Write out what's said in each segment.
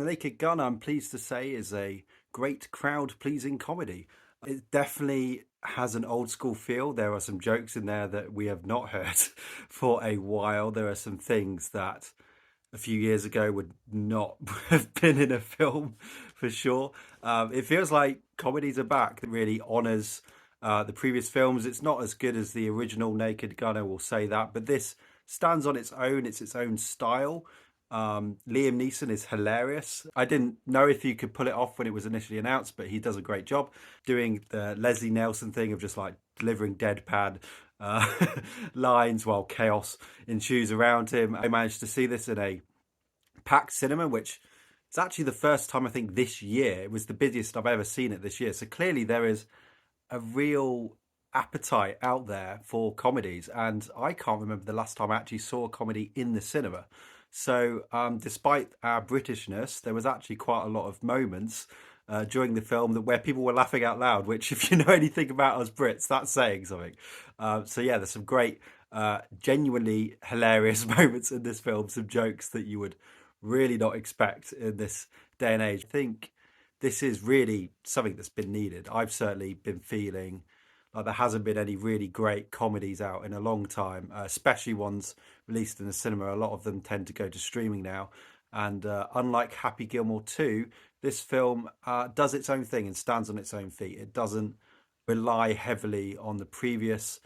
The Naked Gun, I'm pleased to say, is a great crowd-pleasing comedy. It definitely has an old school feel. There are some jokes in there that we have not heard for a while. There are some things that a few years ago would not have been in a film for sure. It feels like comedies are back that really honors the previous films. It's not as good as the original Naked Gun, I will say that, but this stands on its own. It's its own style. Liam Neeson is hilarious. I didn't know if he could pull it off when it was initially announced, but he does a great job doing the Leslie Nelson thing of just like delivering deadpan uh, lines while chaos ensues around him. I managed to see this in a packed cinema, which is actually the first time I think this year. It was the busiest I've ever seen it this year. So clearly there is a real appetite out there for comedies, and I can't remember the last time I actually saw a comedy in the cinema. So, despite our Britishness, there was actually quite a lot of moments during the film that where people were laughing out loud. Which, if you know anything about us Brits, that's saying something. So yeah, there's some great, genuinely hilarious moments in this film. Some jokes that you would really not expect in this day and age. I think this is really something that's been needed. I've certainly been feeling like there hasn't been any really great comedies out in a long time, especially ones released in the cinema. A lot of them tend to go to streaming now. And unlike Happy Gilmore 2, this film does its own thing and stands on its own feet. It doesn't rely heavily on the previous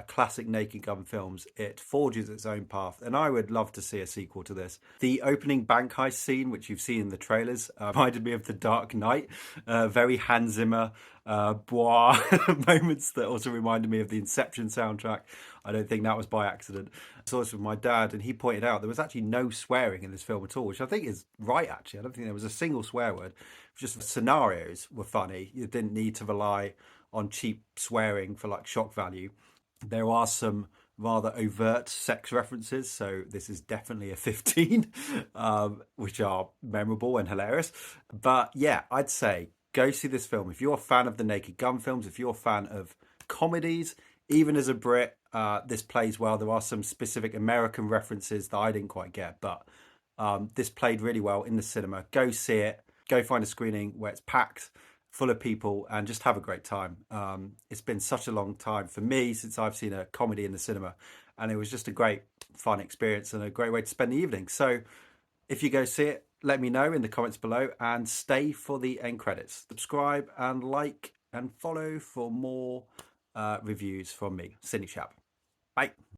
classic Naked Gun films. It forges its own path, and I would love to see a sequel to this. The opening bank heist scene, which you've seen in the trailers, reminded me of The Dark Knight. Very Hans Zimmer, bois moments that also reminded me of the Inception soundtrack. I don't think that was by accident. I saw this with my dad, and he pointed out there was actually no swearing in this film at all, which I think is right, actually. I don't think there was a single swear word. Just the scenarios were funny. You didn't need to rely on cheap swearing for like shock value. There are some rather overt sex references, so this is definitely a 15, which are memorable and hilarious. But yeah, I'd say go see this film. If you're a fan of the Naked Gun films, if you're a fan of comedies, even as a Brit, this plays well. There are some specific American references that I didn't quite get, but this played really well in the cinema. Go see it. Go find a screening where it's packed full of people and just have a great time. It's been such a long time for me since I've seen a comedy in the cinema, and it was just a great, fun experience and a great way to spend the evening. So, if you go see it, let me know in the comments below and stay for the end credits. Subscribe and like and follow for more reviews from me, Cindy Chap. Bye.